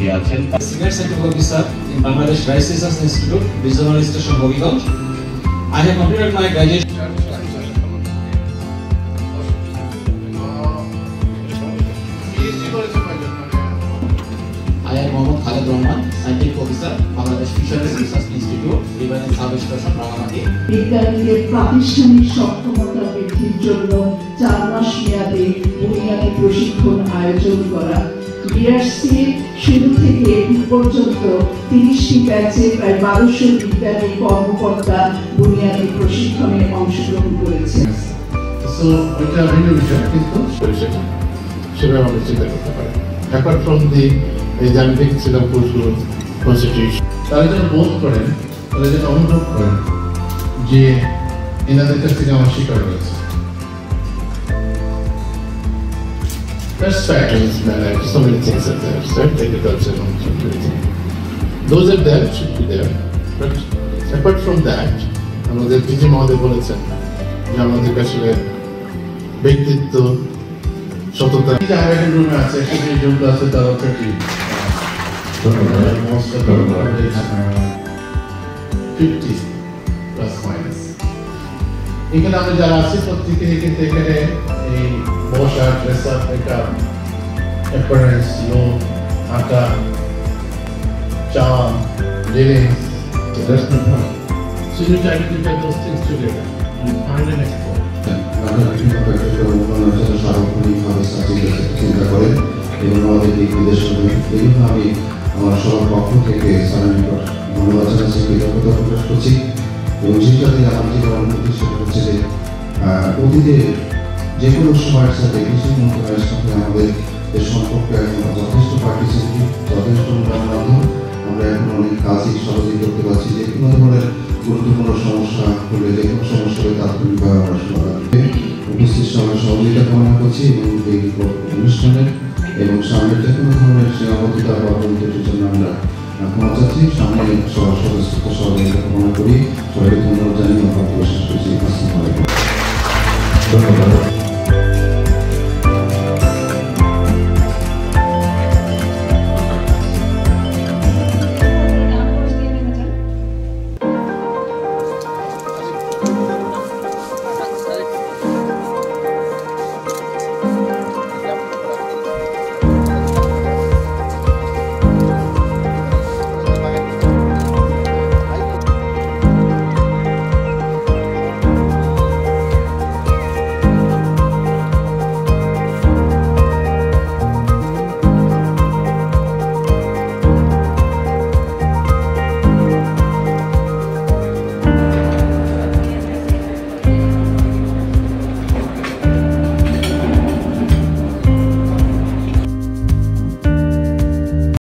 সাথী আছেন। Senior Scientific Officer in Bangladesh Rice Research Institute, Regional Station Hobbyganj. I have completed my graduation. I am Mohammad Khalid Rahman, Scientific Officer, Bangladesh Fisheries Research Institute, River and Salvage Station, Rangamati. বিজ্ঞানীদের প্রাতিষ্ঠানিক সক্ষমতা বৃদ্ধির জন্য 4 মাস মেয়াদী বুনিয়াদী প্রশিক্ষণ আয়োজন করা। বিআরসি শুরু থেকে এখন পর্যন্ত 30টি ব্যাচে প্রায় 1200 বিজ্ঞানী কর্মকর্তা বুনিয়াদী প্রশিক্ষণে অংশগ্রহণ করেছে। সো এটা ভিন্ন বিষয়, কিন্তু সেভাবে আমরা চিন্তা করতে পারি। অ্যাপার্ট ফ্রম দি এই যে আমি দেখছিলাম কোর্সগুলো কনস্টিটিউশন, তারা যেন বোধ করেন, তারা যেন অনুভব করেন যে এনাদের কাছ থেকে আমার শিকার রয়েছে। That's fact. So many things are there. Right? Agriculture, everything. Those are there, should be there. But apart from that, আমাদের পিজি মহোদয় বলেছেন যে আমাদের কাছে ব্যক্তিত্ব, সততা। যে আরেক রুমে আছে, সেখানে যোগ্য আছে তারা 50 প্লাস মাইনাস। এখানে আমরা যারা আছি প্রত্যেকে কিন্তু এখানে এই বসা, ড্রেস আপ, মেকআপ, অ্যাপিয়ারেন্স, লোক, হাঁটা, চাওয়া, লিভিংস, that's not fun. So you try to get those things together. You find an expert. আমরা বিভিন্ন প্রয়োজনীয় সার্বক্ষণিকভাবে চিন্তা করেন এবং আমাদের দিক নির্দেশ করবেন। এই জন্য আমি আমার সবার পক্ষ থেকে স্যারের নিকট ধন্যবাদ জানাচ্ছি, কৃতজ্ঞতা প্রকাশ করছি। এবং সেটাতে আমার যে অনুভূতি সেটা হচ্ছে যে অতীতের যে কোনো সময়ের সাথে কৃষি মন্ত্রণালয়ের সাথে আমাদের যে সম্পর্ক এখন যথেষ্ট পার্টিসিপেটিভ, যথেষ্ট উন্নয়ন। আমরা এখন অনেক কাজই সহজেই করতে পারছি। যে কোনো ধরনের গুরুত্বপূর্ণ সমস্যা হলে, যে কোনো সমস্যা হলে তাৎক্ষণিকভাবে আমরা সমাধান করে উপস্থিত সবার সহযোগিতা কামনা করছি এবং এই অনুষ্ঠানের এবং সামনের যে কোনো ধরনের সীমাবদ্ধতা বা বন্ধুত্বের জন্য আমরা ক্ষমা চাচ্ছি। সামনে সবার সদস্য সহযোগিতা কামনা করি। সবাইকে ধন্যবাদ জানিয়ে আমার বক্তব্য শেষ করছি। আসসালামু আলাইকুম। ধন্যবাদ।